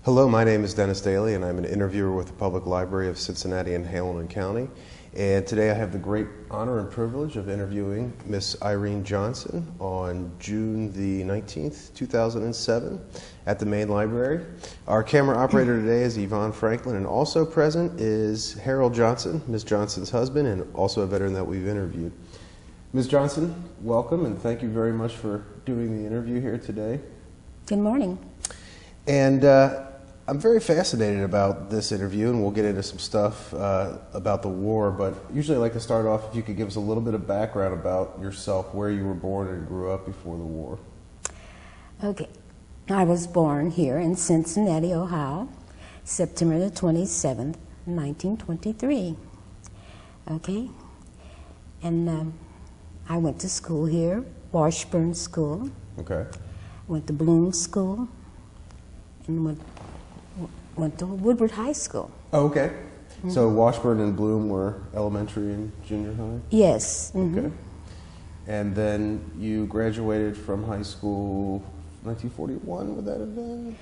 Hello, my name is Dennis Daly, and I'm an interviewer with the Public Library of Cincinnati and Hamilton County. And today I have the great honor and privilege of interviewing Miss Irene Johnson on June the 19th, 2007 at the main library. Our camera operator today is Yvonne Franklin, and also present is Harold Johnson, Ms. Johnson's husband, and also a veteran that we've interviewed. Ms. Johnson, welcome, and thank you very much for doing the interview here today. Good morning. And I'm very fascinated about this interview, and we'll get into some stuff about the war, but usually I like to start off if you could give us a little bit of background about yourself, where you were born and grew up before the war. Okay. I was born here in Cincinnati, Ohio, September the 27th, 1923. Okay? And I went to school here, Washburn School. Okay. Went to Bloom School, and went to Woodward High School. Oh, okay. Mm-hmm. So Washburn and Bloom were elementary and junior high? Yes. Mm-hmm. Okay. And then you graduated from high school 1941, would that have been?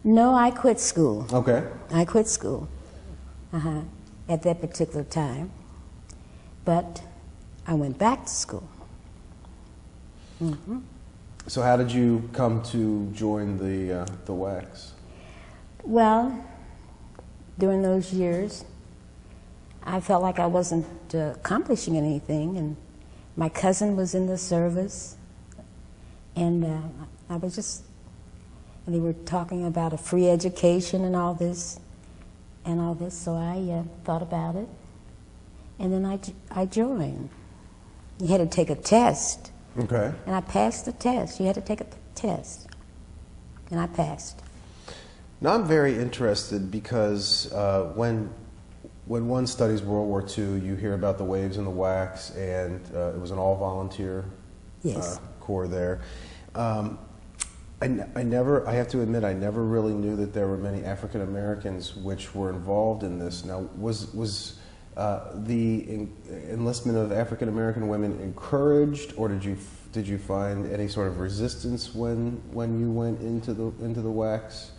No, I quit school. Okay. I quit school at that particular time. But I went back to school. Mm-hmm. So how did you come to join the WACs? Well, during those years, I felt like I wasn't accomplishing anything, and my cousin was in the service, and I was just, and they were talking about a free education and all this, so I thought about it, and then I joined. You had to take a test. Okay. And I passed the test. You had to take a test, and I passed. Now I'm very interested because when one studies World War II, you hear about the waves and the WACs, and it was an all-volunteer corps there. I have to admit, I never really knew that there were many African Americans which were involved in this. Now, was the enlistment of African American women encouraged, or did you find any sort of resistance when you went into the WACs?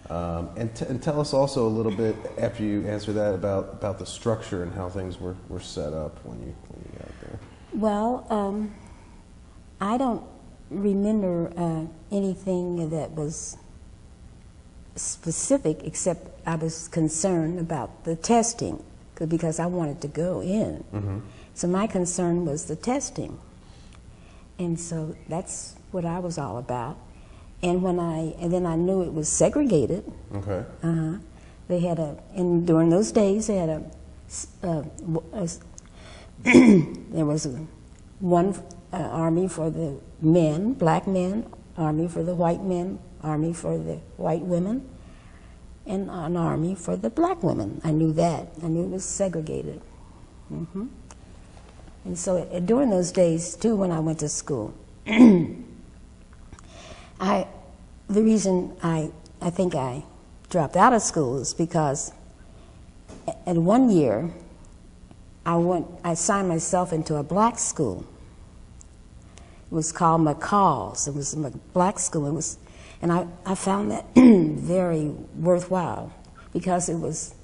And tell us also a little bit, after you answer that, about the structure and how things were set up when you got there. Well, I don't remember anything that was specific, except I was concerned about the testing, because I wanted to go in. Mm-hmm. So my concern was the testing. And so that's what I was all about. And then I knew it was segregated. Okay. They had during those days they had there was one army for the men, black men, army for the white men, army for the white women, and an army for the black women. I knew that. I knew it was segregated. Mm-hmm. And so during those days too, when I went to school, the reason I think I dropped out of school is because in 1 year I signed myself into a black school. It was called McCall's. It was a black school. And I found that very worthwhile because it was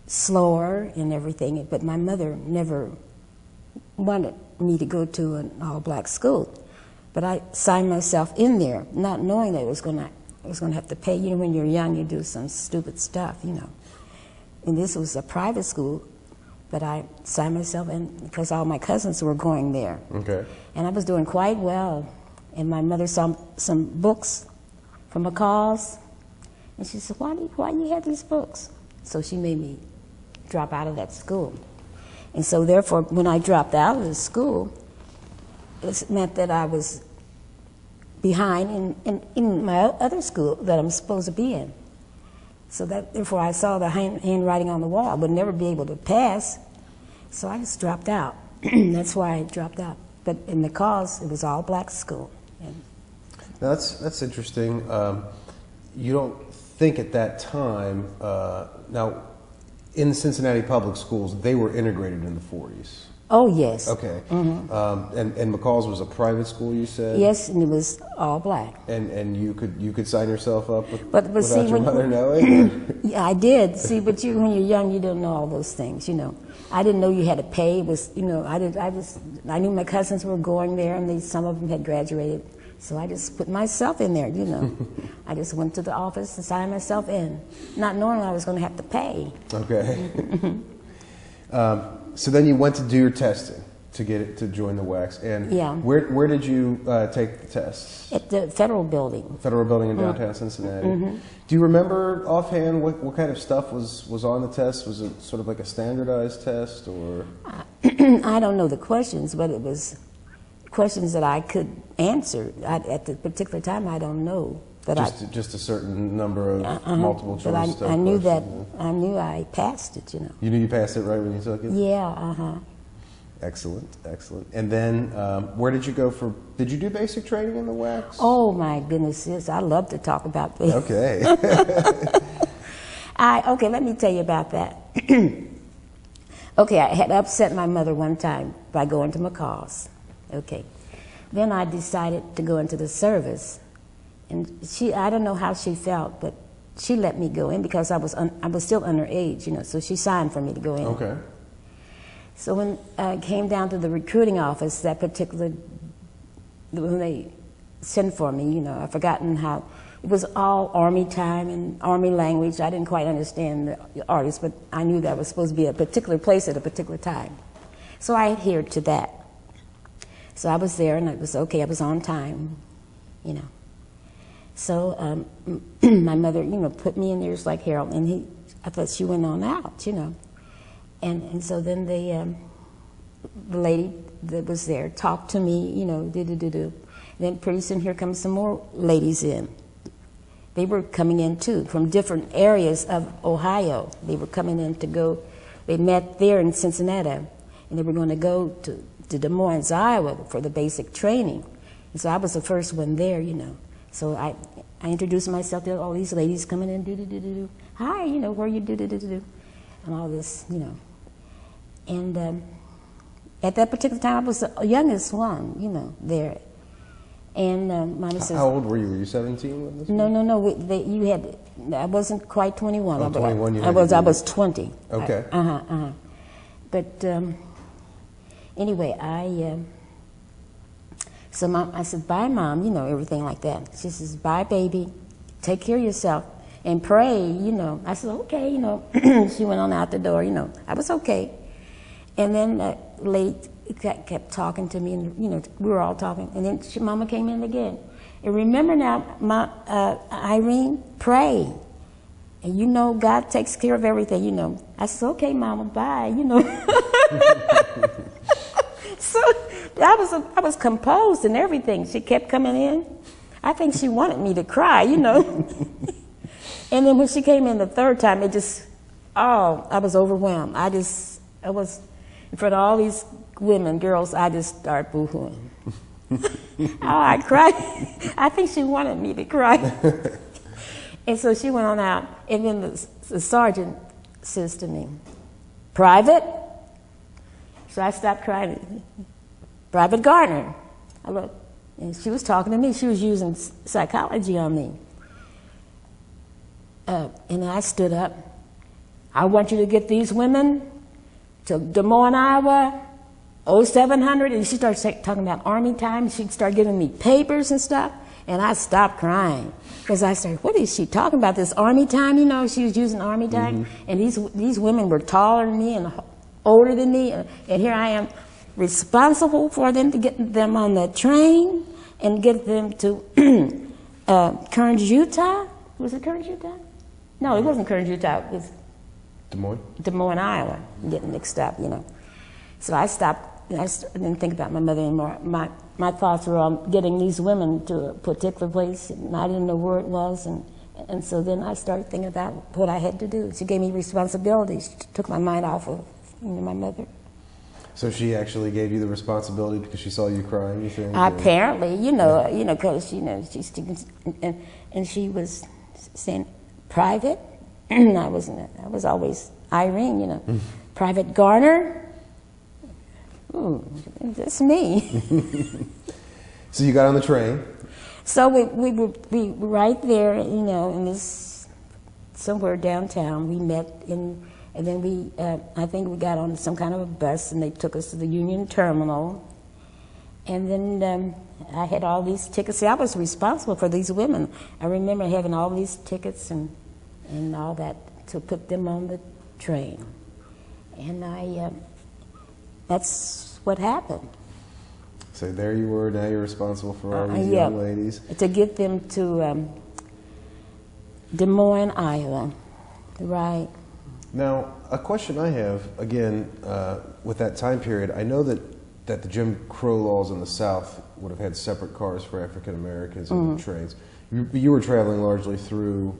slower and everything. But my mother never wanted me to go to an all-black school. But I signed myself in there, not knowing that I was going to have to pay. You know, when you're young, you do some stupid stuff, you know. And this was a private school, but I signed myself in because all my cousins were going there. Okay. And I was doing quite well. And my mother saw some books from McCall's, and she said, why do you have these books? So she made me drop out of that school. And so therefore, when I dropped out of the school, it meant that I was behind in my other school that I'm supposed to be in. So that, therefore, I saw the handwriting on the wall. I would never be able to pass, so I just dropped out. That's why I dropped out. But in McCall's, it was all black school. Now that's interesting. You don't think at that time, now in the Cincinnati public schools, they were integrated in the 40s. Oh, yes. Okay. And McCall's was a private school, you said? Yes, and it was all black. And you could sign yourself up But without see, your mother knowing? Yeah, I did. See, but when you're young, you don't know all those things, you know. I didn't know you had to pay. It was, you know, I knew my cousins were going there, and some of them had graduated. So I just put myself in there, you know. I just went to the office and signed myself in, not knowing I was going to have to pay. Okay. So then you went to do your testing to get it to join the WACs. And yeah. Where did you take the tests? At the Federal Building. Federal Building in downtown Cincinnati. Do you remember offhand what kind of stuff was on the test? Was it sort of like a standardized test, or? I don't know the questions, but it was questions that I could answer. At the particular time, I don't know. But just a certain number of multiple choice but stuff. I knew that I knew I passed it, you know. You knew you passed it right when you took it? Yeah, Excellent, excellent. And then where did you go did you do basic training in the WACs? Oh my goodness, yes, I love to talk about this. Okay. Okay, let me tell you about that. Okay, I had upset my mother one time by going to McCall's. Okay. Then I decided to go into the service. And I don't know how she felt, but she let me go in because I was still underage, you know, so she signed for me to go in. Okay. So when I came down to the recruiting office, when they sent for me, you know, I've forgotten how, it was all Army time and Army language. I didn't quite understand the artist, but I knew that was supposed to be a particular place at a particular time. So I adhered to that. So I was there, and it was okay, I was on time, you know. So my mother, you know, put me in there just like Harold, and I thought she went on out, you know. And so then the lady that was there talked to me, you know, Then pretty soon here comes some more ladies in. They were coming in too, from different areas of Ohio. They were coming in to go, they met there in Cincinnati, and they were going to go to Des Moines, Iowa for the basic training. And so I was the first one there, you know. So I introduced myself to all these ladies coming in, hi, you know, where you and all this, you know. And at that particular time, I was the youngest one, you know, there. And Mama says, how old were you? Were you 17 when this? No. I wasn't quite 21. Oh, 21. I was 20. Okay. But anyway, so Mom, I said, bye, Mom, you know, everything like that. She says, bye, baby. Take care of yourself and pray, you know. I said, okay, you know. She went on out the door, you know. I was okay. And then lady kept talking to me, and, you know, we were all talking. And then Mama came in again. And remember now, Irene, pray. And you know, God takes care of everything, you know. I said, okay, Mama, bye, you know. So I was composed and everything. She kept coming in. I think she wanted me to cry, you know. And then when she came in the third time, I was overwhelmed. I was, in front of all these girls, I just started boo-hooing. I cried. I think she wanted me to cry. And so she went on out, and then the sergeant says to me, Private? So I stopped crying. Private Garner. I looked, and she was talking to me. She was using psychology on me. And I stood up. I want you to get these women to Des Moines, Iowa, 0700. And she started talking about Army time. She started giving me papers and stuff. And I stopped crying because I started, what is she talking about, this Army time? You know, she was using Army time. And these women were taller than me and older than me. And here I am responsible for them, to get them on the train and get them to Kearns, Utah. Was it Kearns, Utah? No, it wasn't Kearns, Utah. It was Des Moines, Iowa. I'm getting mixed up, you know. So I stopped. I didn't think about my mother anymore. My thoughts were on getting these women to a particular place, and I didn't know where it was. And so then I started thinking about what I had to do. She gave me responsibilities. She took my mind off of my mother. So she actually gave you the responsibility because she saw you crying, you think? Apparently, because she's and she was saying private. I was always Irene, Private Garner. It's me. So you got on the train. So we were right there, you know, in this, somewhere downtown. We met and then we, I think we got on some kind of a bus and they took us to the Union Terminal. And then I had all these tickets. See, I was responsible for these women. I remember having all these tickets and all that to put them on the train. And that's what happened. So there you were, now you're responsible for all these young ladies. To get them to Des Moines, Iowa. Right. Now, a question I have, again, with that time period, I know that the Jim Crow laws in the South would have had separate cars for African Americans in the trains. You were traveling largely through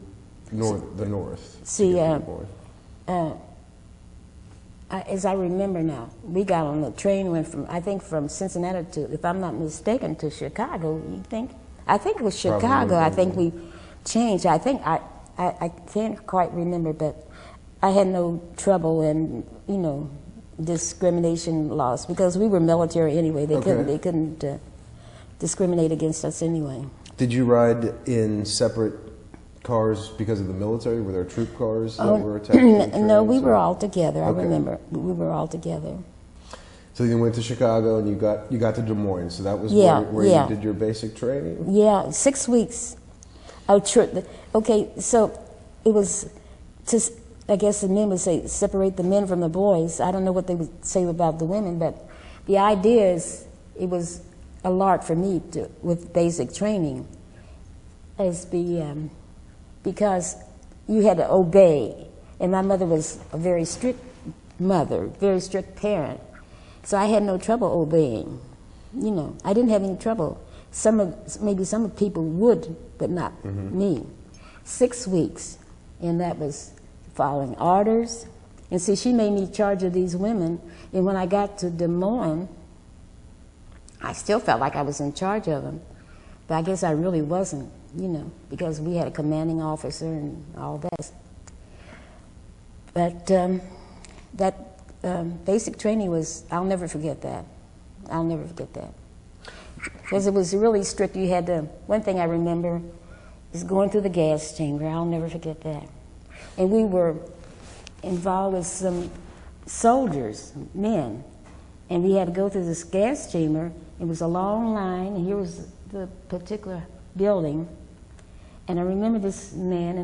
the North. See, as I remember now, we got on the train, went from, I think from Cincinnati to, if I'm not mistaken, to Chicago. You think? I think it was Chicago. I think we changed. I think, I can't quite remember, but I had no trouble in, you know, discrimination laws because we were military anyway. They couldn't discriminate against us anyway. Did you ride in separate cars because of the military? Were there troop cars that were attached to the trains? No, we were all together. I remember we were all together. So you went to Chicago and you got to Des Moines. So that was where you did your basic training? Yeah, 6 weeks. Okay, so it was to, I guess the men would say separate the men from the boys. I don't know what they would say about the women, but the idea is it was a lark for me with basic training because you had to obey. And my mother was a very strict mother, very strict parent. So I had no trouble obeying. You know, I didn't have any trouble. Maybe some people would, but not me. 6 weeks, and that was following orders. And see, she made me in charge of these women. And when I got to Des Moines, I still felt like I was in charge of them. But I guess I really wasn't, you know, because we had a commanding officer and all that. But that basic training was, I'll never forget that. I'll never forget that. Because it was really strict. You had to, one thing I remember is going through the gas chamber. I'll never forget that. And we were involved with some soldiers, men, and we had to go through this gas chamber. It was a long line, and here was the particular building. And I remember this man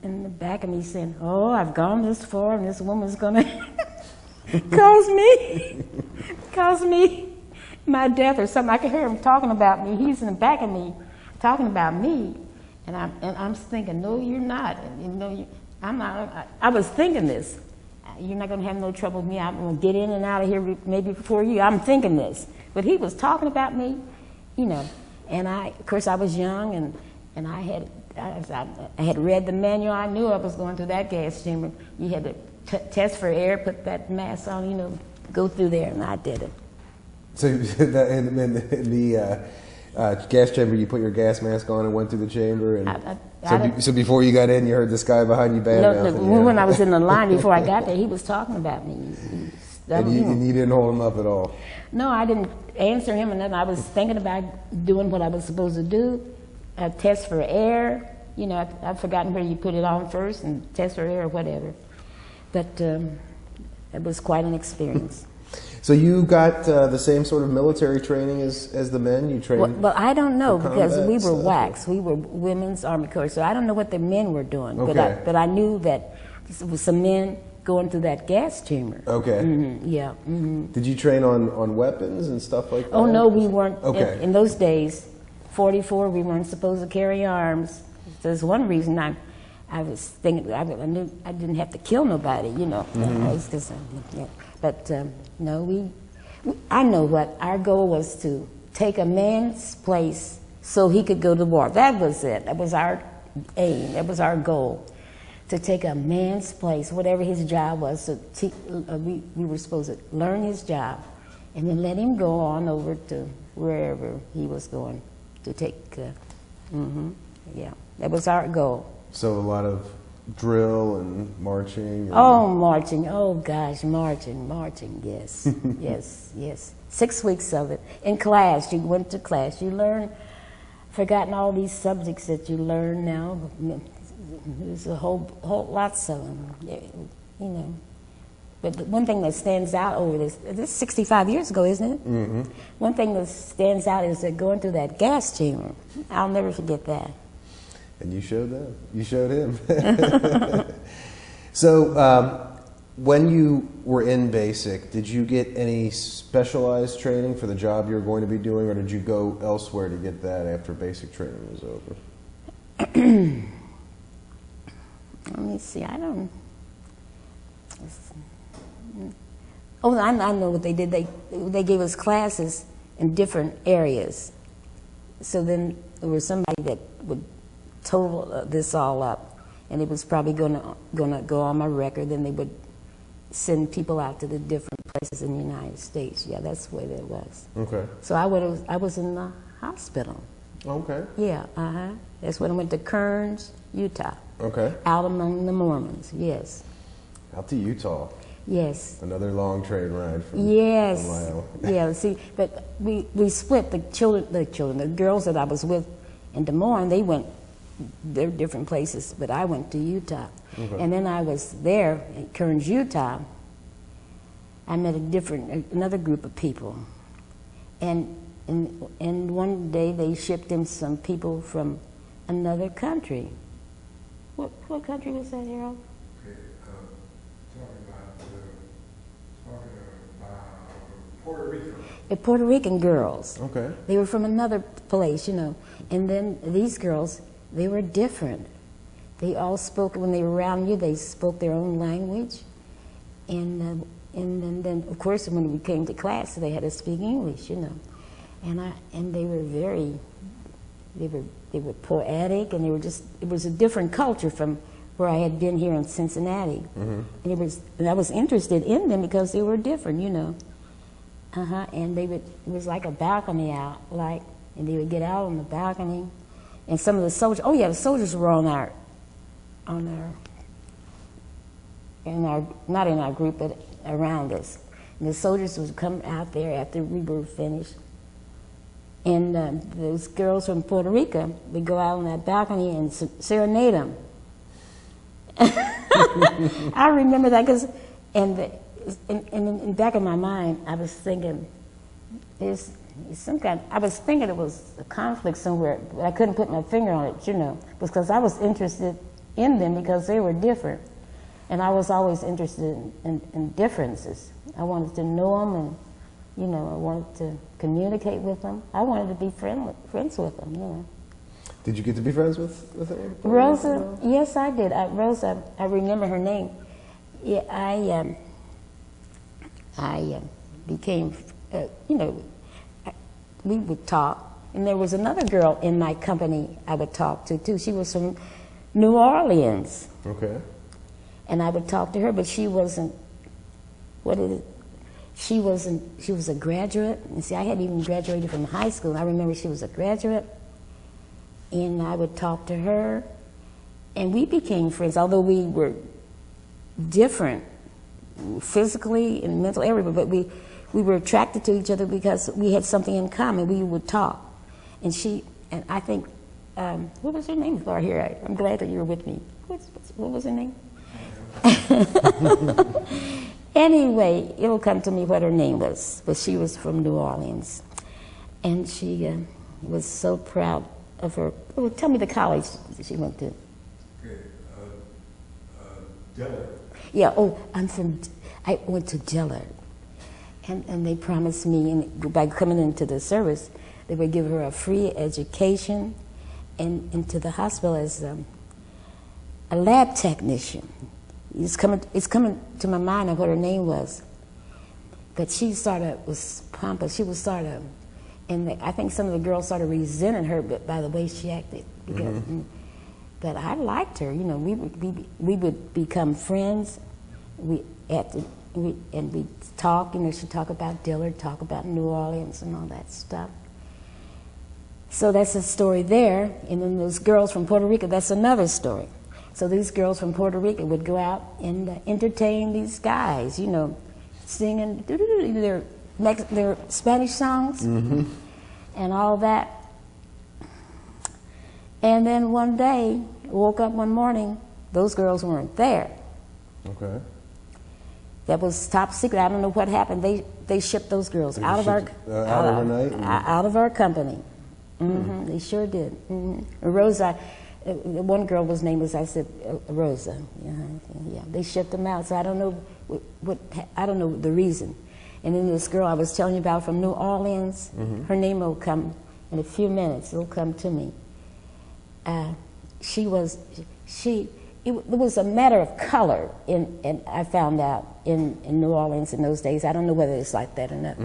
in the back of me saying, "Oh, I've gone this far, and this woman's gonna cause me my death or something." I could hear him talking about me. He's in the back of me talking about me, and I'm thinking, "No, you're not. And, you know, I'm not." I was thinking this. You're not going to have no trouble with me. I'm going to get in and out of here maybe before you. I'm thinking this. But he was talking about me, you know. And of course, I was young, and I had read the manual. I knew I was going through that gas chamber. You had to test for air, put that mask on, you know, go through there, and I did it. So in the gas chamber, you put your gas mask on and went through the chamber, and so before you got in, you heard this guy behind you bad-mouthing. No, when I was in the line before I got there, he was talking about me. And you didn't hold him up at all? No, I didn't answer him, and then I was thinking about doing what I was supposed to do, test for air. You know, I've forgotten where you put it on first, and test for air or whatever. But it was quite an experience. So you got the same sort of military training as the men? You trained? Well, I don't know, because we were WACs. We were Women's Army Corps, so I don't know what the men were doing. Okay. But I knew that there was some men going through that gas chamber. Okay. Yeah. Did you train on weapons and stuff like that? Oh, no, we weren't. Okay. In those days, 44, we weren't supposed to carry arms. There's one reason I was thinking, I knew I didn't have to kill nobody, you know. But no, I know what our goal was, to take a man's place so he could go to war. That was it. That was our aim. That was our goal, to take a man's place, whatever his job was. So we were supposed to learn his job and then let him go on over to wherever he was going to take. Yeah, that was our goal. So a lot of drill and marching? Oh, marching. Oh, gosh, marching, yes. yes. 6 weeks of it. In class, you went to class. You learned, forgotten all these subjects that you learn now. There's a whole lots of them, you know. But the one thing that stands out over this is 65 years ago, isn't it? Mm-hmm. One thing that stands out is that going through that gas chamber. I'll never forget that. And you showed them. You showed him. So when you were in basic, did you get any specialized training for the job you were going to be doing, or did you go elsewhere to get that after basic training was over? Let me see, I don't... Oh, I know what they did. They gave us classes in different areas. So then there was somebody that would total this all up, and it was probably gonna go on my record. Then they would send people out to the different places in the United States. Yeah, that's the way that was. Okay. So I was in the hospital. Okay. Yeah, That's when I went to Kearns, Utah. Okay. Out among the Mormons. Yes. Out to Utah. Yes. Another long train ride from Lyle. Yeah, see, but we split the girls that I was with in Des Moines, they went their different places, but I went to Utah. Okay. And then I was there in Kearns, Utah. I met another group of people. And one day they shipped in some people from another country. What country was that, Harold? Puerto Rico. The Puerto Rican girls. Okay. They were from another place, you know. And then these girls, they were different. They all spoke, when they were around you, they spoke their own language. And then, of course, when we came to class, they had to speak English, you know. And they were they were poetic, and it was a different culture from where I had been here in Cincinnati. Mm-hmm. And I was interested in them because they were different, you know. And it was like a balcony out, and they would get out on the balcony, and some of the soldiers, the soldiers were not in our group, but around us. And the soldiers would come out there after we were finished, and those girls from Puerto Rico would go out on that balcony and serenade them. I remember that because, in the back of my mind, I was thinking, I was thinking it was a conflict somewhere, but I couldn't put my finger on it, you know, because I was interested in them because they were different. And I was always interested in differences. I wanted to know them, and, you know, I wanted to communicate with them. I wanted to be friends with them, you know. Did you get to be friends with her? Rosa? Yes, I did. Rosa, I remember her name. Yeah, I became, you know, we would talk. And there was another girl in my company I would talk to, too. She was from New Orleans. Okay. And I would talk to her, but she wasn't, she was a graduate. And see, I hadn't even graduated from high school. I remember she was a graduate. And I would talk to her. And we became friends, although we were different physically and mentally, everywhere, but we were attracted to each other because we had something in common. We would talk. And I think, what was her name, Laura? Here, I'm glad that you were with me. What was her name? Anyway, it'll come to me what her name was, but she was from New Orleans. And she was so proud of her. Oh, tell me the college she went to. Okay, Dillard. Yeah, I went to Dillard. And they promised me, and by coming into the service, they would give her a free education and into the hospital as a lab technician. It's coming to my mind of what her name was. But she was pompous. She was and I think some of the girls started resenting her by the way she acted. Because, but I liked her. You know, we would become friends. We'd talk. You know, she'd talk about Dillard, talk about New Orleans and all that stuff. So that's a story there. And then those girls from Puerto Rico, that's another story. So these girls from Puerto Rico would go out and entertain these guys, you know, singing their Spanish songs and all that. And then one day, woke up one morning, those girls weren't there. Okay. That was top secret. I don't know what happened. They shipped those girls out of our out of our company. They sure did. Rosa, one girl was named, as I said, Rosa. Yeah, they shipped them out. So I don't know I don't know the reason. And then this girl I was telling you about from New Orleans, her name will come in a few minutes. It'll come to me. It was a matter of color, and I found out in New Orleans in those days. I don't know whether it's like that or not.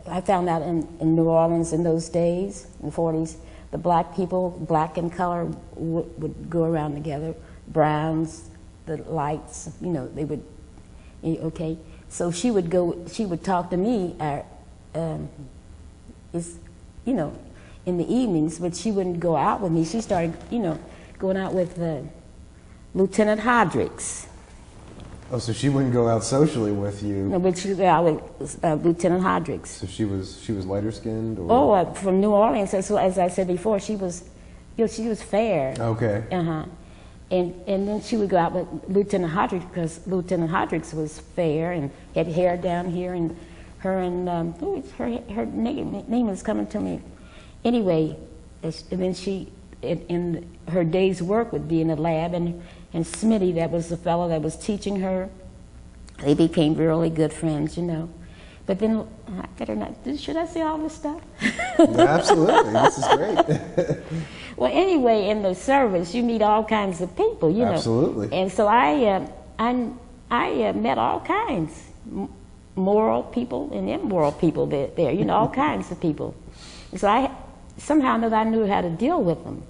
I found out in New Orleans in those days, in the 40s, the black people, black in color, would go around together. Browns, the lights, you know, they would, okay. So she would talk to me, you know, in the evenings, but she wouldn't go out with me. She started, you know, going out with Lieutenant Hodricks. Oh, so she wouldn't go out socially with you? No, but she would go out with Lieutenant Hodricks. So she was lighter skinned, or? Oh, from New Orleans. As I said before, she was, you know, she was fair. Okay. And then she would go out with Lieutenant Hodricks because Lieutenant Hodricks was fair and had hair down here, and her her name is coming to me. Anyway, and then she, in her day's work would be in the lab, and Smitty, that was the fellow that was teaching her, they became really good friends, you know. But then, I better not, should I say all this stuff? Absolutely, this is great. Well, anyway, in the service, you meet all kinds of people, you know. Absolutely. And so I met all kinds, moral people and immoral people there, you know, all kinds of people. And so I somehow or another I knew how to deal with them.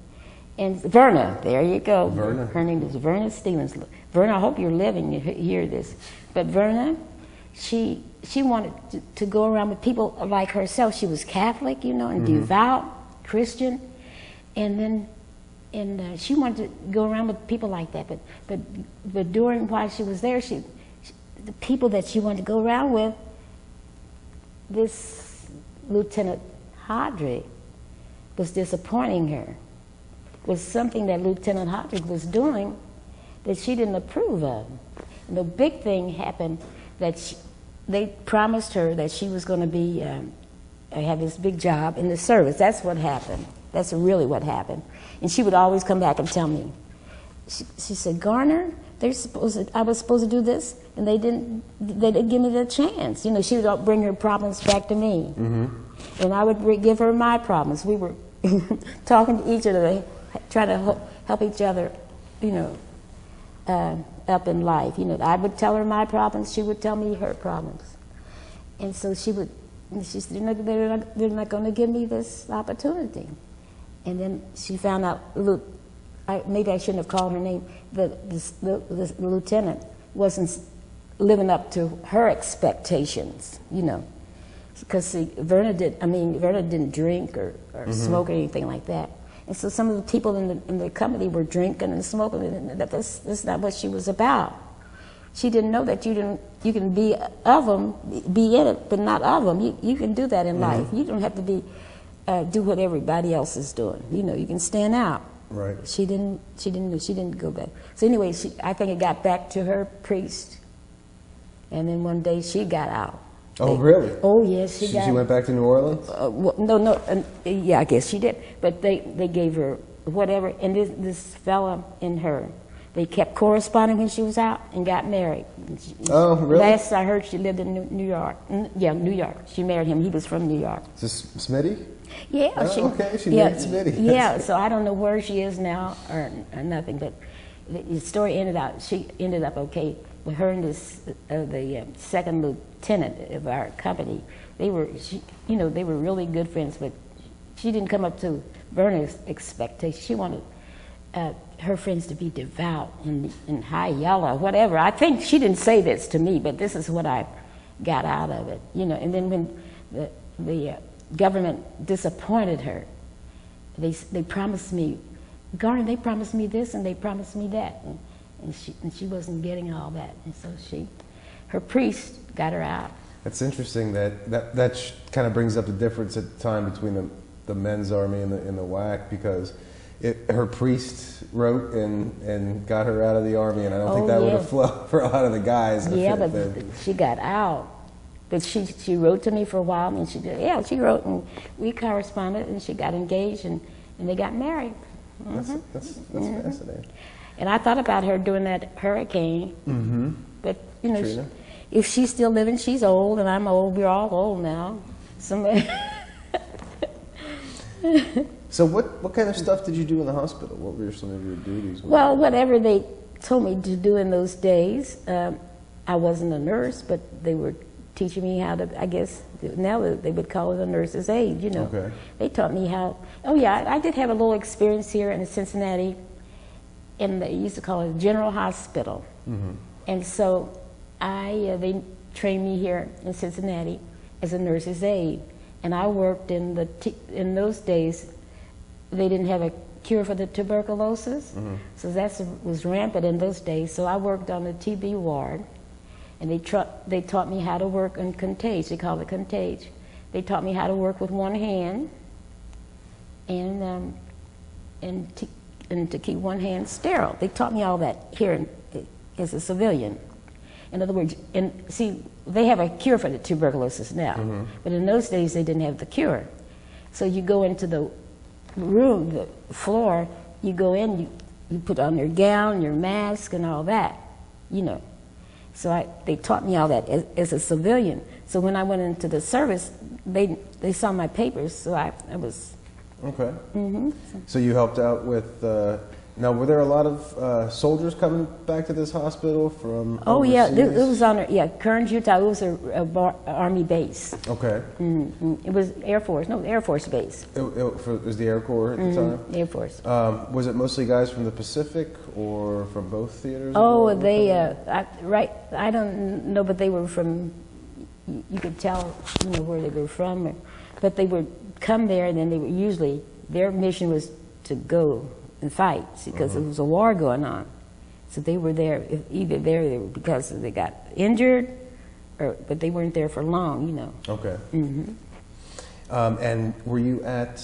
And Verna, there you go. Verna. Her name is Verna Stevens. Verna, I hope you're living to hear this. But Verna, she wanted to go around with people like herself. She was Catholic, you know, and devout Christian. And then she wanted to go around with people like that. But during while she was there, the people that she wanted to go around with, this Lieutenant Hodrick was disappointing her. Was something that Lieutenant Hodrick was doing that she didn't approve of. And the big thing happened that they promised her that she was going to be have this big job in the service. That's what happened. That's really what happened. And she would always come back and tell me. She said, Garner, I was supposed to do this, and they didn't give me the chance. You know, she would bring her problems back to me, and I would give her my problems. We were talking to each other, trying to help each other, you know, up in life. You know, I would tell her my problems, she would tell me her problems. And so she said, they're not going to give me this opportunity. And then she found out, maybe I shouldn't have called her name, the lieutenant wasn't living up to her expectations, you know. Because Verna didn't drink or smoke or anything like that. And so some of the people in the company were drinking and smoking, and that's not what she was about. She didn't know that you can be of them, be in it, but not of them. You can do that in life. You don't have to do what everybody else is doing. You know, you can stand out. Right. She didn't go back. So anyway, I think it got back to her priest, and then one day she got out. Oh, really? Oh, yes, She went back to New Orleans? Yeah, I guess she did. But they gave her whatever, and this fella and her, they kept corresponding when she was out and got married. Oh, really? Last I heard, she lived in New York. Yeah, New York. She married him. He was from New York. Is this Smitty? Yeah. Okay, she married Smitty. Yeah, so I don't know where she is now or nothing, but the story she ended up okay. With her and the second lieutenant of our company, they were really good friends, but she didn't come up to Verna's expectations. She wanted her friends to be devout and high yellow, whatever. I think she didn't say this to me, but this is what I got out of it, you know. And then when the government disappointed her, they promised me Garner, they promised me this and they promised me that. And she wasn't getting all that. And so her priest got her out. It's interesting that kind of brings up the difference at the time between the men's army and the WAC, because her priest wrote and got her out of the army, and I don't think that would have flowed for a lot of the guys. Yeah, but she got out. But she wrote to me for a while, and she wrote, and we corresponded, and she got engaged, and they got married. That's fascinating. And I thought about her during that hurricane, but you know, if she's still living, she's old, and I'm old. We're all old now. So what kind of stuff did you do in the hospital? What were some of your duties? Well, whatever they told me to do in those days. I wasn't a nurse, but they were teaching me how to, I guess, now they would call it a nurse's aide, you know. Okay. They taught me how, oh yeah, I did have a little experience here in Cincinnati, they used to call it General Hospital. And so they trained me here in Cincinnati as a nurse's aide. And I worked in those days, they didn't have a cure for the tuberculosis, so that was rampant in those days. So I worked on the TB ward, and they taught me how to work on contage. They call it contage. They taught me how to work with one hand, and to keep one hand sterile. They taught me all that here as a civilian. In other words, see, they have a cure for the tuberculosis now, but in those days they didn't have the cure. So you go into the room, the floor, you go in, you put on your gown, your mask, and all that, you know. So they taught me all that as a civilian. So when I went into the service, they saw my papers, so I was... Okay. So you helped out with... now, were there a lot of soldiers coming back to this hospital from overseas? Yeah, it was on, Kearns, Utah. It was a Army base. Okay. It was Air Force, no, Air Force base. It was the Air Corps at the time? Air Force. Was it mostly guys from the Pacific or from both theaters? Oh, I don't know, but they were from, you could tell, you know, where they were from. But they would come there, and then they were usually, their mission was to go and fight, because there was a war going on. So they were there, either there because they got injured, but they weren't there for long, you know. Okay. And were you at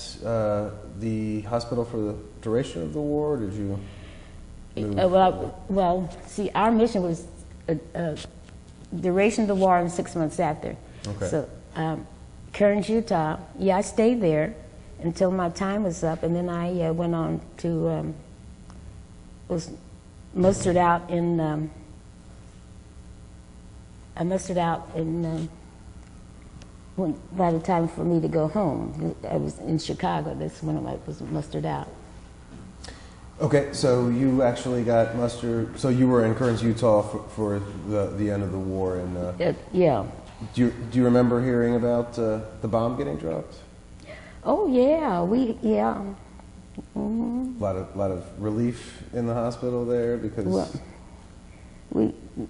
the hospital for the duration of the war, or did you move? Well, see, our mission was duration of the war and 6 months after. Okay. So Kearns, Utah, I stayed there until my time was up, and then I went on to, was mustered out in, by the time for me to go home. I was in Chicago, that's when I was mustered out. Okay, so you actually got mustered, so you were in Kearns, Utah for the end of the war, and yeah. Do you remember hearing about the bomb getting dropped? Oh yeah, A lot of relief in the hospital there, because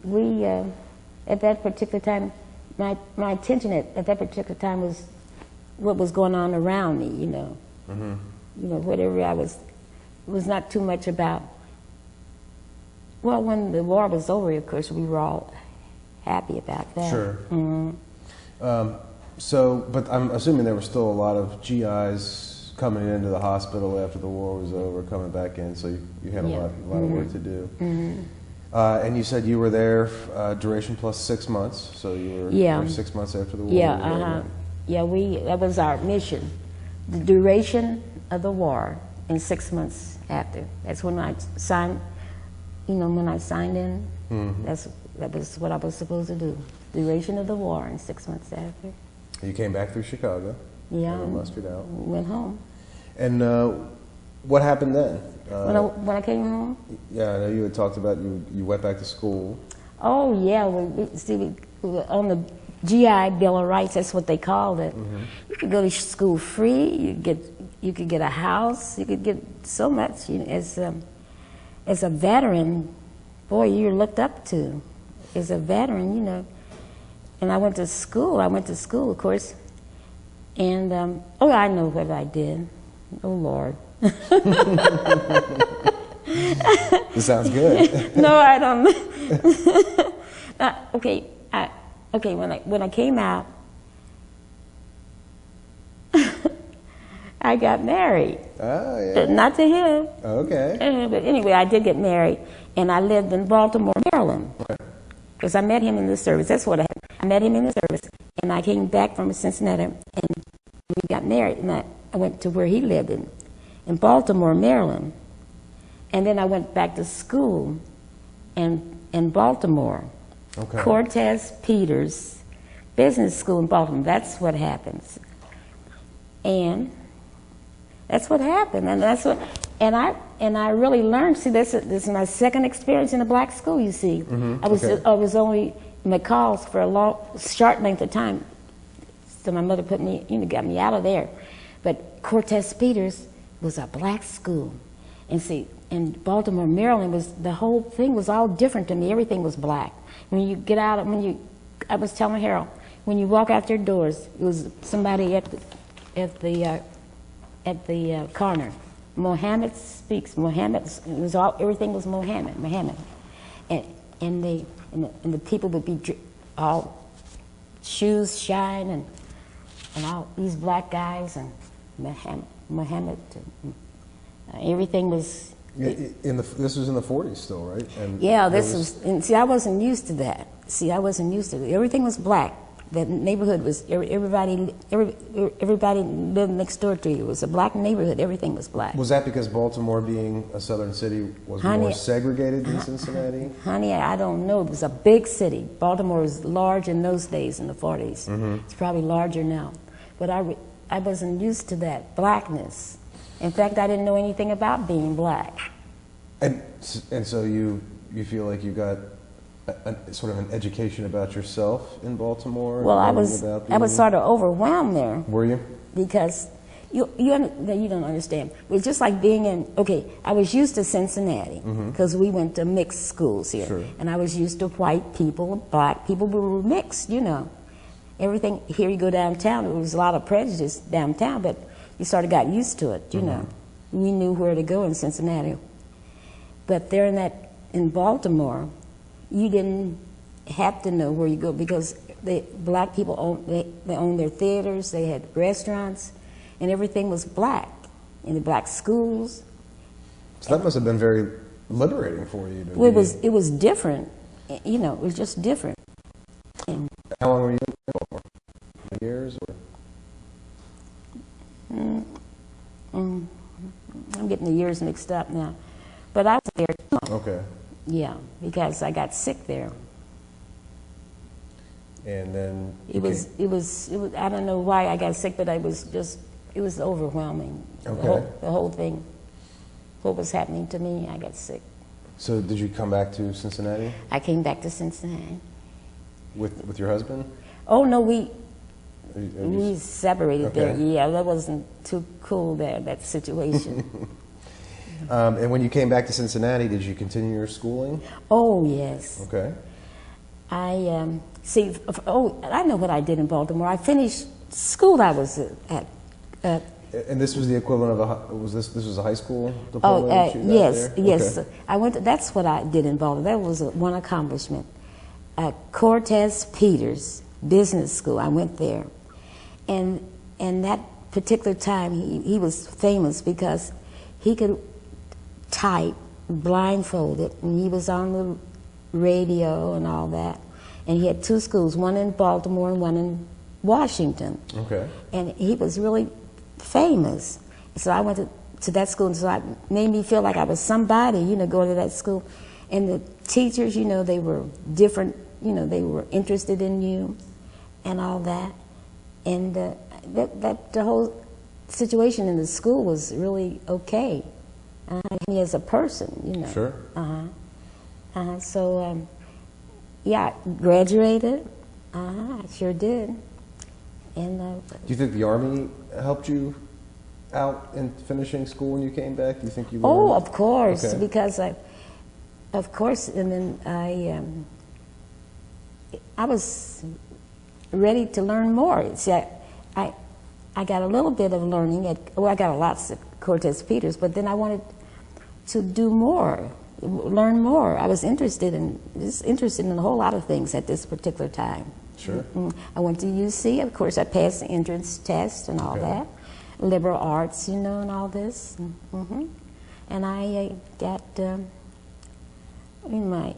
we at that particular time, my attention at that particular time was what was going on around me. You know, you know, whatever I was not too much about. Well, when the war was over, of course, we were all happy about that. Sure. So, but I'm assuming there were still a lot of GIs coming into the hospital after the war was over, coming back in, so you had a lot of work to do. And you said you were there duration plus 6 months, so you were 6 months after the war. That was our mission. The duration of the war and 6 months after. That's when I signed, you know, when I signed in, that was what I was supposed to do. Duration of the war and 6 months after. You came back through Chicago. Yeah. And were mustered out. Went home. And what happened then? When I came home? Yeah, I know you had talked about you went back to school. Oh yeah, we were on the GI Bill of Rights. That's what they called it. You could go to school free. You could get a house. You could get so much. You know, as a veteran, boy, you're looked up to. As a veteran, you know. And I went to school. Of course. And I know what I did. Oh Lord. This sounds good. No, I don't. Okay, when I came out, I got married. Oh, yeah. But not to him. Okay. But anyway, I did get married, and I lived in Baltimore, Maryland. Because I met him in the service. That's what happened. I met him in the service, and I came back from Cincinnati, and we got married, and I went to where he lived in Baltimore, Maryland. And then I went back to school in Baltimore. Okay. Cortez Peters Business School in Baltimore. That's what happens. And that's what happened. And that's what and I really learned. See, this is my second experience in a black school, you see. Mm-hmm. I was only in McCall's for a short length of time. So my mother got me out of there. But Cortez Peters was a black school. And see, in Baltimore, Maryland, the whole thing was all different to me. Everything was black. When you get out, I was telling Harold, when you walk out your doors, it was somebody at the corner. Mohammed speaks. Everything was Mohammed. And the people would be all shoes shine and all these black guys and Mohammed. Everything was. This was in the 40s still, right? And yeah, and see, I wasn't used to that. Everything was black. The neighborhood was, everybody lived next door to you. It was a black neighborhood. Everything was black. Was that because Baltimore, being a southern city, was more segregated than Cincinnati? Honey, I don't know. It was a big city. Baltimore was large in those days, in the 40s. Mm-hmm. It's probably larger now. But I wasn't used to that blackness. In fact, I didn't know anything about being black. And so you feel like you got sort of an education about yourself in Baltimore? Well, I was sort of overwhelmed there. Were you? Because you don't understand. It was just like being I was used to Cincinnati because we went to mixed schools here. Sure. And I was used to white people, black people, we were mixed, Everything, here you go downtown, there was a lot of prejudice downtown, but you sort of got used to it, you know. We knew where to go in Cincinnati. But there in Baltimore, you didn't have to know where you go because black people owned their theaters, they had restaurants, and everything was black in the black schools. So that must have been very liberating for you. It was different, it was just different. And how long were you in Baltimore? Years or? I'm getting the years mixed up now, but I was there too. Okay. Yeah, because I got sick there. And then it was I don't know why I got sick, but it was overwhelming. Okay. The whole thing, what was happening to me, I got sick. So did you come back to Cincinnati? I came back to Cincinnati. With your husband? Oh no, we you separated okay. there. Yeah, that wasn't too cool there, that situation. And when you came back to Cincinnati, did you continue your schooling? Oh yes. Okay. I I know what I did in Baltimore. I finished school. I was at. And this was the equivalent of this was a high school diploma? That you got yes, there? yes. Okay. I went. That's what I did in Baltimore. That was one accomplishment. Cortez Peters Business School. I went there, and that particular time he was famous because he could type blindfolded, and he was on the radio and all that. And he had two schools, one in Baltimore and one in Washington. Okay. And he was really famous. So I went to that school, and so it made me feel like I was somebody, going to that school. And the teachers, they were different, they were interested in you and all that. And the whole situation in the school was really okay. Me as a person, Sure. So, yeah, graduated. I sure did. And do you think the Army helped you out in finishing school when you came back? Do you think you learned? Oh, of course, Okay. because of course, and then I was ready to learn more. See, I got a little bit of learning I got a lot of Cortez Peters, but then I wanted to do more, learn more. I was interested in a whole lot of things at this particular time. Sure. I went to UC. Of course, I passed the entrance test and all that. Liberal arts, you know, and all this. And I got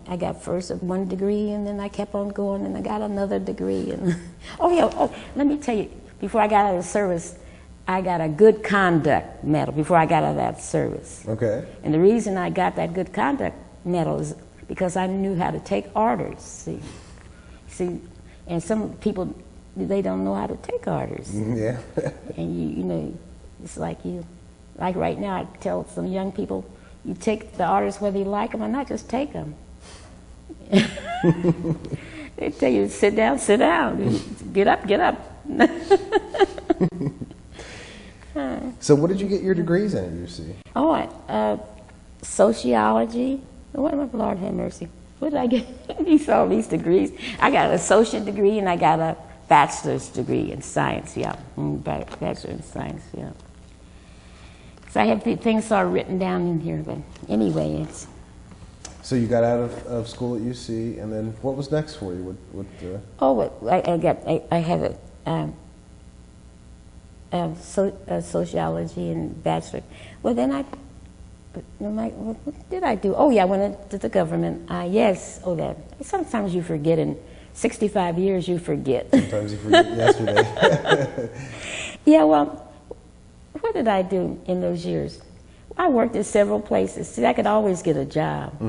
I got first of one degree, and then I kept on going, and I got another degree. And let me tell you, before I got out of the service, I got a good conduct medal before I got out of that service. Okay. And the reason I got that good conduct medal is because I knew how to take orders. See, and some people, they don't know how to take orders. Yeah. And you know, it's like right now, I tell some young people, you take the orders whether you like them or not, just take them. They tell you, sit down, get up. So what did you get your degrees in at UC? Oh, sociology. Lord have mercy. What did I get? All these degrees. I got an associate degree and I got a bachelor's degree in science, yeah. Bachelor in science, yeah. So I have things all written down in here, but anyway, it's... So you got out of school at UC, and then what was next for you? I have sociology and bachelor. Well, then what did I do? Oh, yeah, I went into the government. Yes, that. Sometimes you forget. In 65 years, you forget. Sometimes you forget yesterday. Yeah, well, what did I do in those years? I worked at several places. See, I could always get a job.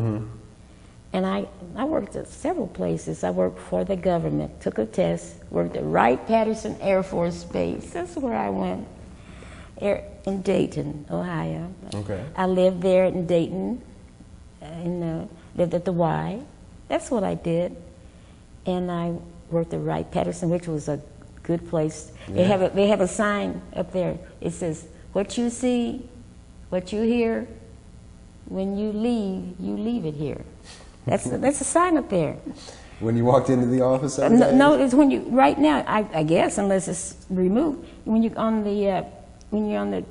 And I worked at several places. I worked for the government, took a test, worked at Wright-Patterson Air Force Base. That's where I went, in Dayton, Ohio. Okay. I lived there in Dayton, lived at the Y. That's what I did. And I worked at Wright-Patterson, which was a good place. Yeah. They have a sign up there. It says, what you see, what you hear, when you leave it here. That's a sign up there. When you walked into the office every day? No, it's when you, right now, I guess, unless it's removed, when you're on the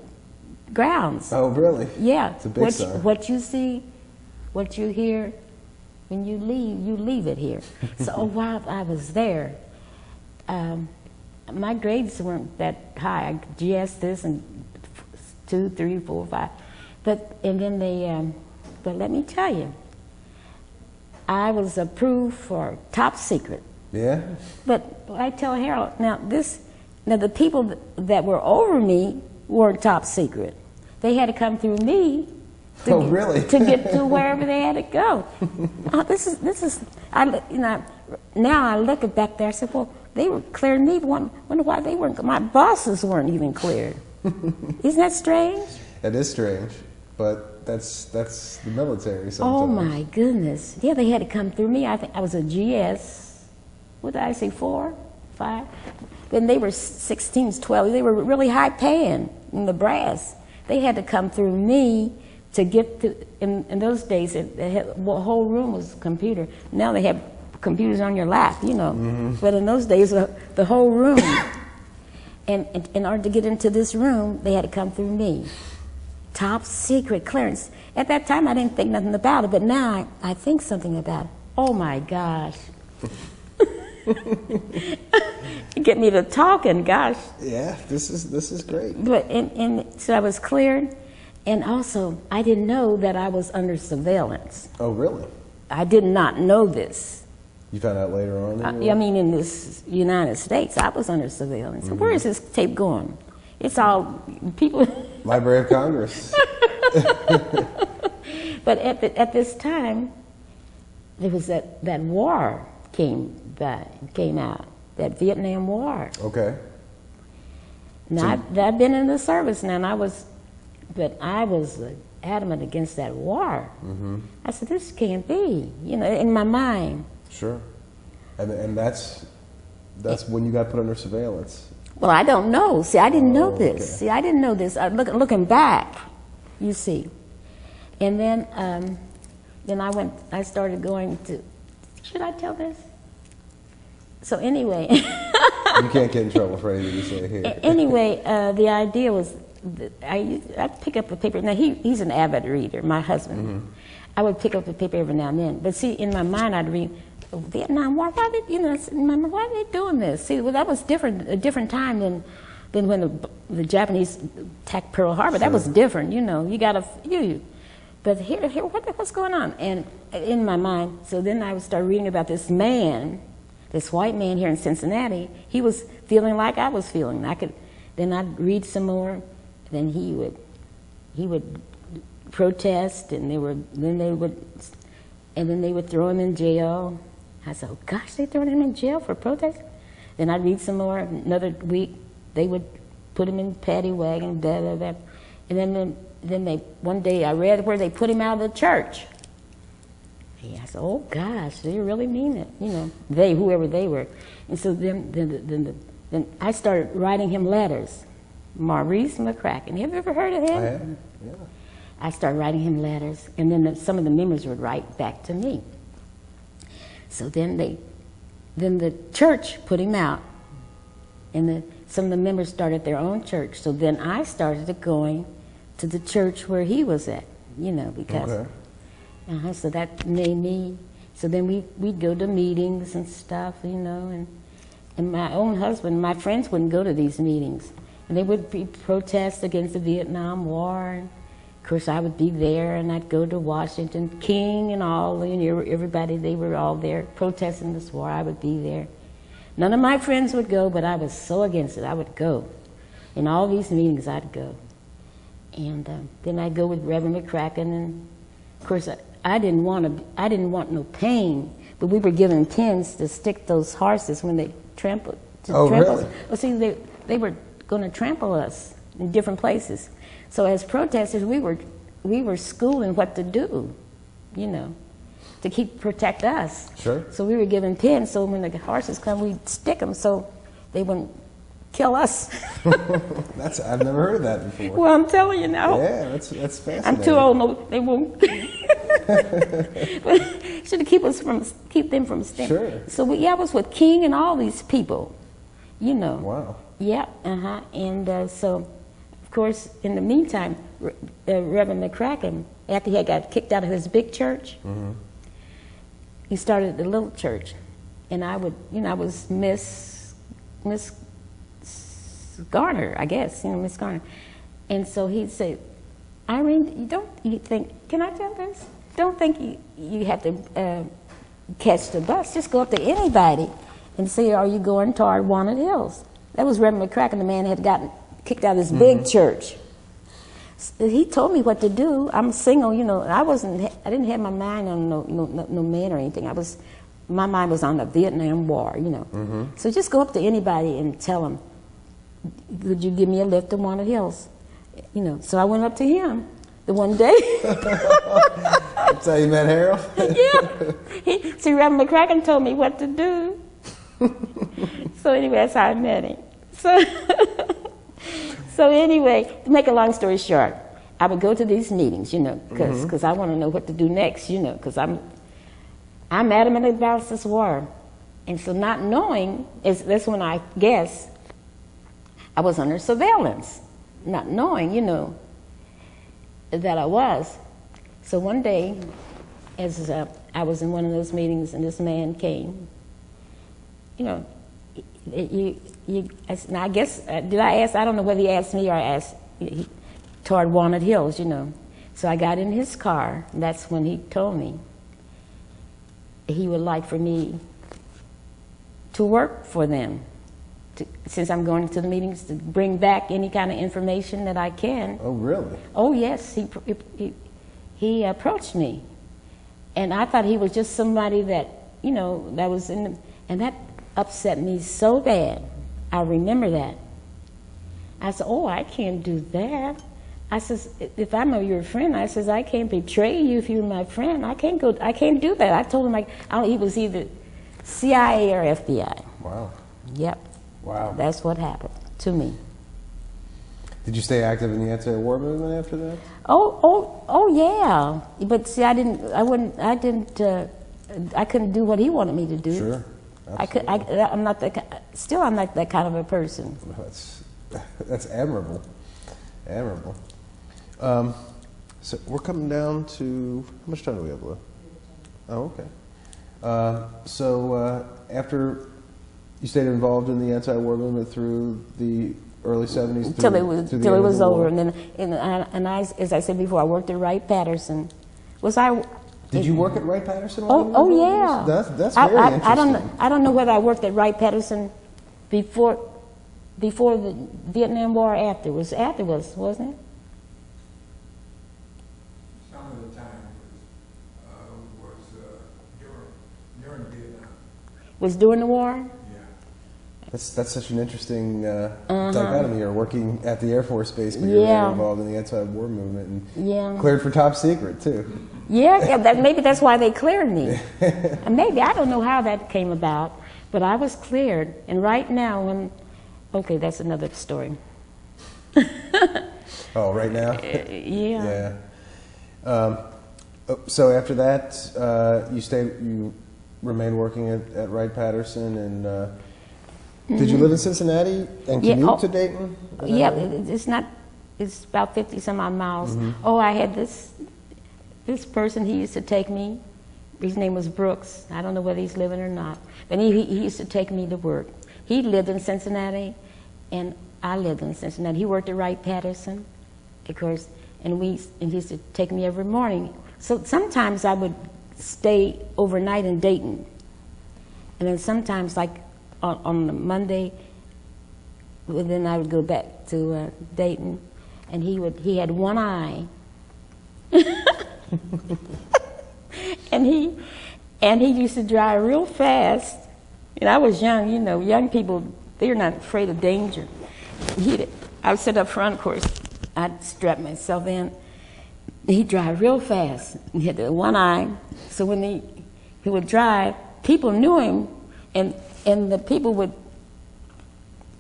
grounds. Oh, really? Yeah. It's a big sign. What you see, what you hear, when you leave it here. So while I was there, my grades weren't that high. I GS this and 2, 3, 4, 5. But let me tell you, I was approved for top secret. Yeah? But I tell Harold, now the people that were over me were top secret. They had to come through me to get to wherever they had to go. Now I look back there, I said, well, they were clearing me, wonder why they weren't, my bosses weren't even cleared. Isn't that strange? It is strange, but that's the military sometimes. Oh my goodness. Yeah, they had to come through me. I think I was a GS, what did I say, 4, 5? Then they were 16s, 12. They were really high paying in the brass. They had to come through me to get to, in those days, the whole room was a computer. Now they have computers on your lap, you know. But in those days, the whole room. And in order to get into this room, they had to come through me. Top secret clearance. At that time, I didn't think nothing about it, but now I think something about it. Oh my gosh. Get me to talking, gosh. Yeah, this is great. But so I was cleared, and also I didn't know that I was under surveillance. Oh, really? I did not know this. You found out later on? I mean, in this United States, I was under surveillance. Where is this tape going? It's all people. Library of Congress. But at this time, there was that war came out, that Vietnam War. Okay. Now I've been in the service now, and I was adamant against that war. I said, this can't be, you know, in my mind. Sure. And that's when you got put under surveillance. Well, I don't know. See, I didn't know this. Okay. See, I didn't know this. Looking back, you see. And then I started going to, should I tell this? So anyway. You can't get in trouble for anything you say here. Anyway, the idea was I'd pick up a paper. Now he's an avid reader, my husband. I would pick up the paper every now and then. But see, in my mind, I'd read Vietnam War. Why are they doing this? See, well, that was a different time than when the Japanese attacked Pearl Harbor. That was different. You got to But here, what's going on? And in my mind, so then I would start reading about this man, this white man here in Cincinnati. He was feeling like I was feeling. Then I'd read some more. Then he would protest, and then they would throw him in jail. I said, "Oh gosh, they throwing him in jail for protest?" Then I'd read some more. Another week, they would put him in paddy wagon, da da da. And then one day I read where they put him out of the church. I said, "Oh gosh, they really mean it," they, whoever they were. And so then I started writing him letters. Maurice McCracken. Have you ever heard of him? I have, yeah. I started writing him letters, and then some of the members would write back to me. So then the church put him out, and some of the members started their own church. So then I started going to the church where he was at, because. Okay. So that made me. So then we'd go to meetings and stuff, and my own husband, my friends wouldn't go to these meetings, and they would protest against the Vietnam War. And of course, I would be there, and I'd go to Washington, King and all, everybody, they were all there protesting this war. I would be there. None of my friends would go, but I was so against it. I would go. In all these meetings, I'd go. And then I'd go with Reverend McCracken, and of course, I didn't want no pain, but we were given pins to stick those horses when they trampled. Really? Well, see, they were going to trample us in different places. So as protesters, we were schooled in what to do, to protect us. Sure. So we were given pins, so when the horses come, we'd stick them so they wouldn't kill us. I've never heard of that before. Well, I'm telling you now. Yeah, that's fascinating. I'm too old. No, they won't. Should keep them from stinging. Sure. So I was with King and all these people, Wow. Yeah. And so, of course, in the meantime, Reverend McCracken, after he got kicked out of his big church, he started the little church, and I was Miss Garner, I guess, Miss Garner. And so he'd say, "Irene, can I tell this? Don't think you have to catch the bus. Just go up to anybody and say, are you going toward Walnut Hills?" That was Reverend McCracken, the man that had gotten kicked out of his big church. So he told me what to do. I'm single, I didn't have my mind on no man or anything. My mind was on the Vietnam War, So just go up to anybody and tell them, "Would you give me a lift to Walnut Hills?" So I went up to him the one day. That's how you met Harold? Yeah. See, Reverend McCracken told me what to do. So anyway, that's how I met him. So anyway, to make a long story short, I would go to these meetings, because I want to know what to do next, because I'm adamant about this war. And so not knowing, that's when I guess I was under surveillance, not knowing, that I was. So one day, as I was in one of those meetings, and this man came, I guess, did I ask? I don't know whether he asked me or I asked toward Walnut Hills, So I got in his car, and that's when he told me he would like for me to work for them, since I'm going to the meetings, to bring back any kind of information that I can. Oh, really? Oh, yes. He approached me, and I thought he was just somebody that, that was and that upset me so bad. I remember that. I said, "Oh, I can't do that." I says, "If I'm your friend," I says, "I can't betray you if you're my friend. I can't do that." I told him he was either CIA or FBI. Wow. Yep. Wow. That's what happened to me. Did you stay active in the anti-war movement after that? Oh yeah. But see, I couldn't do what he wanted me to do. Sure. I'm not that kind of a person. That's admirable. Admirable. So we're coming down to, how much time do we have left? Oh, okay. So after you stayed involved in the anti-war movement through the early 70s? Till it was over. And then, and I, as I said before, I worked at Wright-Patterson. Did you work at Wright-Patterson? Oh yeah. That's very interesting. I don't know whether I worked at Wright-Patterson before the Vietnam War or afterwards. Afterwards, wasn't it? Some of the time was during Vietnam. Was during the war? Yeah. That's such an interesting dichotomy. You're working at the Air Force Base, but you're very involved in the anti-war movement, and cleared for top secret too. Yeah, maybe that's why they cleared me. And maybe, I don't know how that came about, but I was cleared. And right now, okay, that's another story. Oh, right now? Yeah. Yeah. So after that, you remained working at Wright-Patterson, and did you live in Cincinnati and commute to Dayton? Yeah, it's about 50 some odd miles. Oh, I had this person, he used to take me. His name was Brooks. I don't know whether he's living or not. But he used to take me to work. He lived in Cincinnati, and I lived in Cincinnati. He worked at Wright-Patterson, of course, and he used to take me every morning. So sometimes I would stay overnight in Dayton. And then sometimes, like on the Monday, then I would go back to Dayton, and he had one eye. and he used to drive real fast. And I was young, you know, young people, they're not afraid of danger. I would sit up front, of course. I'd strap myself in. He'd drive real fast. He had the one eye. So when he would drive, people knew him, and the people would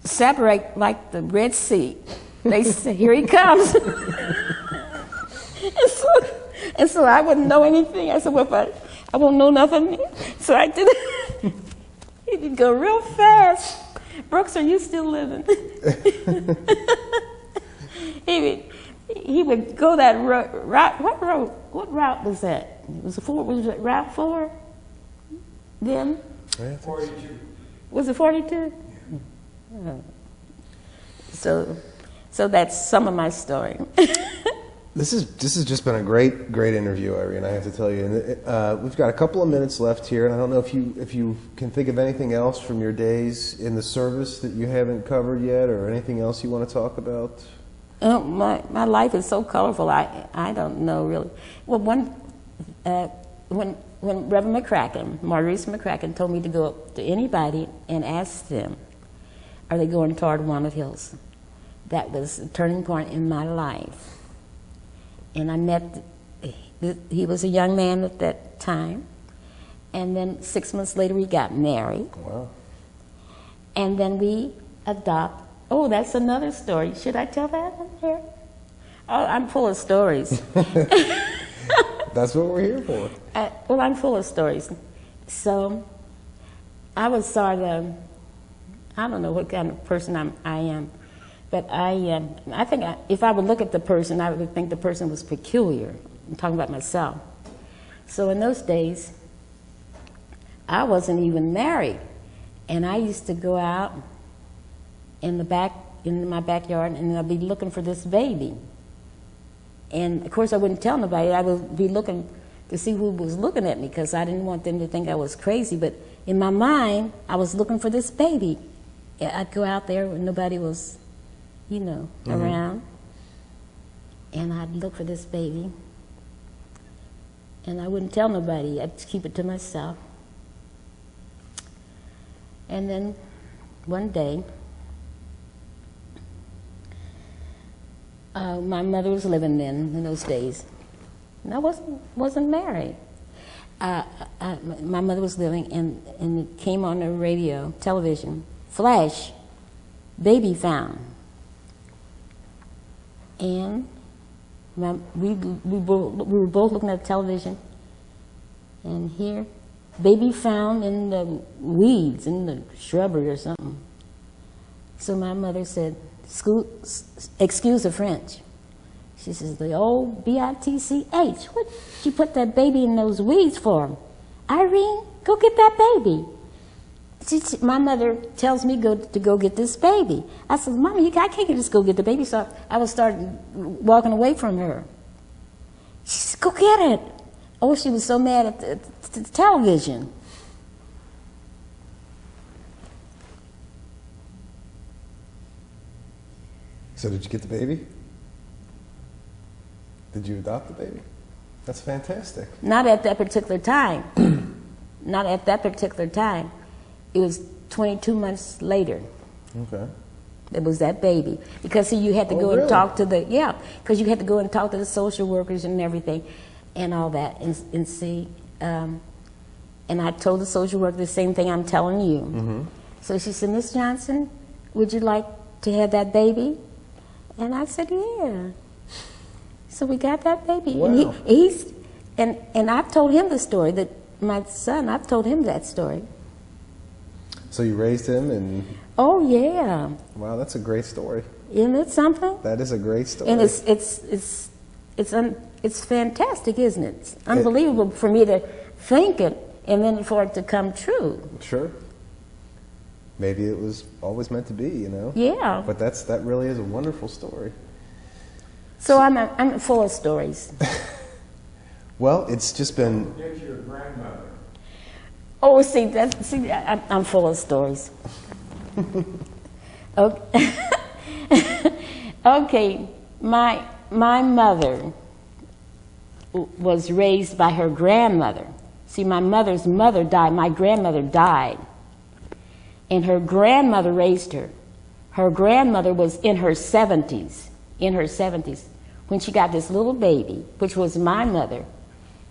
separate like the Red Sea. They said, "Here he comes." And so I wouldn't know anything. I said, well, I won't know nothing. So I did it. He would go real fast. Brooks, are you still living? He would go that route. What road? What route was that? Was it Route 4 then? 42. Was it 42? Yeah. So that's some of my story. This has just been a great interview, Irene. I have to tell you. And we've got a couple of minutes left here, and I don't know if you can think of anything else from your days in the service that you haven't covered yet, or anything else you want to talk about. Oh, my life is so colorful. I don't know really. Well, when Reverend McCracken, Maurice McCracken, told me to go up to anybody and ask them, are they going toward Walnut Hills? That was a turning point in my life. And I met, he was a young man at that time. And then 6 months later, we got married. Wow. And then we oh, that's another story. Should I tell that here? Oh, I'm full of stories. That's what we're here for. Well, I'm full of stories. So I was sort of, I don't know what kind of person I am. But I think if I would look at the person, I would think the person was peculiar. I'm talking about myself. So in those days, I wasn't even married. And I used to go out in my backyard, and I'd be looking for this baby. And of course, I wouldn't tell nobody. I would be looking to see who was looking at me, because I didn't want them to think I was crazy. But in my mind, I was looking for this baby. I'd go out there when nobody was, around, and I'd look for this baby, and I wouldn't tell nobody. I'd keep it to myself. And then one day, my mother was living then in those days, and I wasn't married. My mother was living, and it came on the radio, television, flash, baby found. And we were both looking at the television, and here, baby found in the weeds, in the shrubbery or something. So my mother said, excuse the French. She says, the old B-I-T-C-H. What she put that baby in those weeds for? Irene, go get that baby. My mother tells me to go get this baby. I said, Mommy, I can't just go get the baby. So I was starting walking away from her. She said, go get it. Oh, she was so mad at the television. So did you get the baby? Did you adopt the baby? That's fantastic. Not at that particular time. Not at that particular time. It was 22 months later. Okay. It was that baby. Because see, you had to go really? and talk to because you had to go and talk to the social workers and everything and all that and see. And I told the social worker the same thing I'm telling you. Mm-hmm. So she said, Miss Johnson, would you like to have that baby? And I said, yeah. So we got that baby. Wow. And I've told him the story, that my son, I've told him that story. So you raised him, and Oh, yeah. wow, that's a great story. Isn't it something? That is a great story. And it's fantastic, isn't it? It's unbelievable for me to think it and then for it to come true. Sure. Maybe it was always meant to be, you know? Yeah. But that really is a wonderful story. So I'm full of stories. Well, it's just been... Get your grandmother. Oh, I'm full of stories. Okay. Okay, my mother was raised by her grandmother. See, my mother's mother died. My grandmother died. And her grandmother raised her. Her grandmother was in her 70s, when she got this little baby, which was my mother,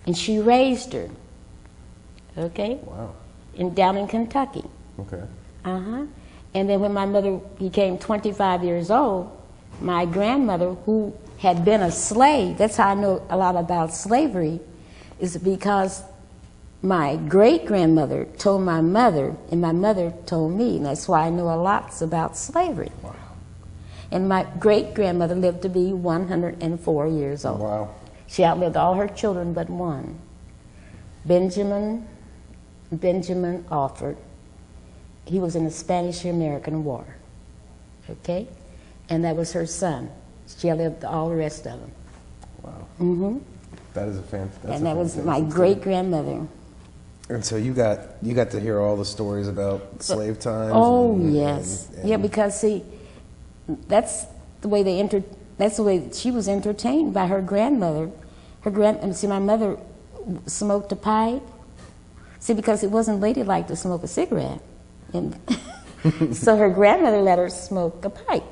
and she raised her. Okay? Wow. Down in Kentucky. Okay. And then when my mother became 25 years old, my grandmother, who had been a slave, that's how I know a lot about slavery, is because my great-grandmother told my mother, and my mother told me, and that's why I know a lot about slavery. Wow. And my great-grandmother lived to be 104 years old. Wow. She outlived all her children but one. Benjamin Alford. He was in the Spanish-American War. Okay? And that was her son. She outlived all the rest of them. Wow. Mm-hmm. That is a fantastic. And that was my great-grandmother. And so you got to hear all the stories about slave times. Oh, yes. Yeah, because see, that's the way that's the way she was entertained by her grandmother. See, my mother smoked a pipe. See, because it wasn't ladylike to smoke a cigarette. And so her grandmother let her smoke a pipe.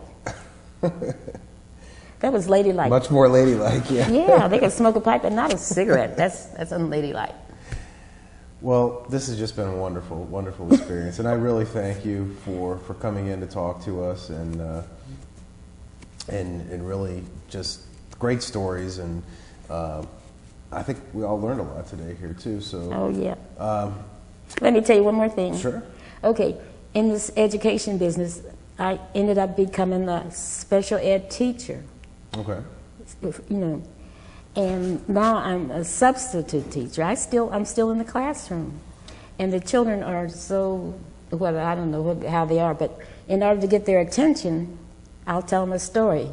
That was ladylike. Much more ladylike, yeah. Yeah, they could smoke a pipe, but not a cigarette. That's unladylike. Well, this has just been a wonderful, wonderful experience, and I really thank you for coming in to talk to us, and really just great stories, and I think we all learned a lot today here too. So. Oh yeah. Let me tell you one more thing. Sure. Okay, in this education business, I ended up becoming a special ed teacher. Okay. You know, and now I'm a substitute teacher. I'm still in the classroom, and the children are so, well, I don't know how they are, but in order to get their attention, I'll tell them a story,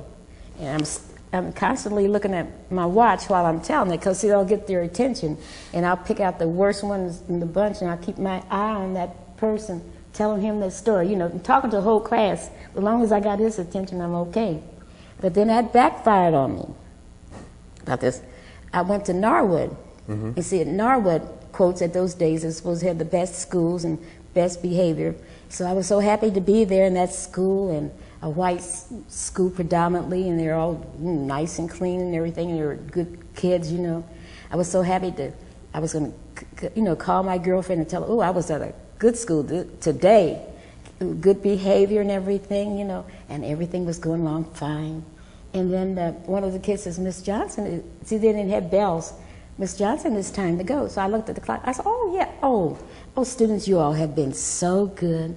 and I'm constantly looking at my watch while I'm telling it, because they'll get their attention, and I'll pick out the worst ones in the bunch, and I'll keep my eye on that person, telling him that story. You know, talking to the whole class. As long as I got his attention, I'm okay. But then that backfired on me. About this, I went to Norwood. Mm-hmm. You see, at Norwood, quotes at those days, is supposed to have the best schools and best behavior. So I was so happy to be there in that school, and a white school predominantly, and they're all nice and clean and everything, and they were good kids, you know. I was so happy I was going to, you know, call my girlfriend and tell her, oh, I was at a good school today, good behavior and everything, you know, and everything was going along fine. And then one of the kids says, Miss Johnson, see, they didn't have bells. Miss Johnson, it's time to go. So I looked at the clock. I said, oh, yeah, oh, students, you all have been so good.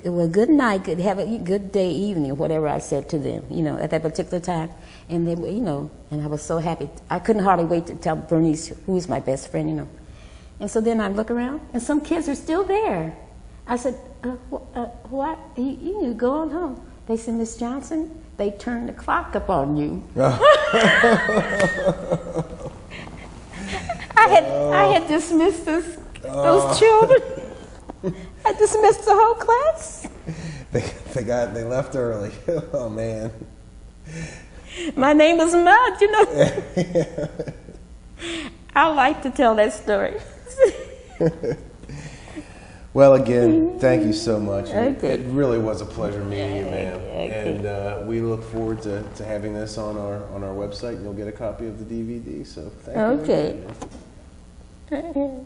well, good night, good, have a good day, evening, whatever I said to them, you know, at that particular time. And they were, you know, and I was so happy. I couldn't hardly wait to tell Bernice, who's my best friend, you know. And so then I look around, and some kids are still there. I said, what? You need to go on home. They said, Miss Johnson, they turned the clock up on you. I had dismissed those children. I dismissed the whole class. They left early. Oh man. My name is Mud, you know. I like to tell that story. Well, again, thank you so much. Okay. It really was a pleasure meeting you, ma'am. Okay. And we look forward to having this on our website, and you'll get a copy of the DVD. So thank you. Okay.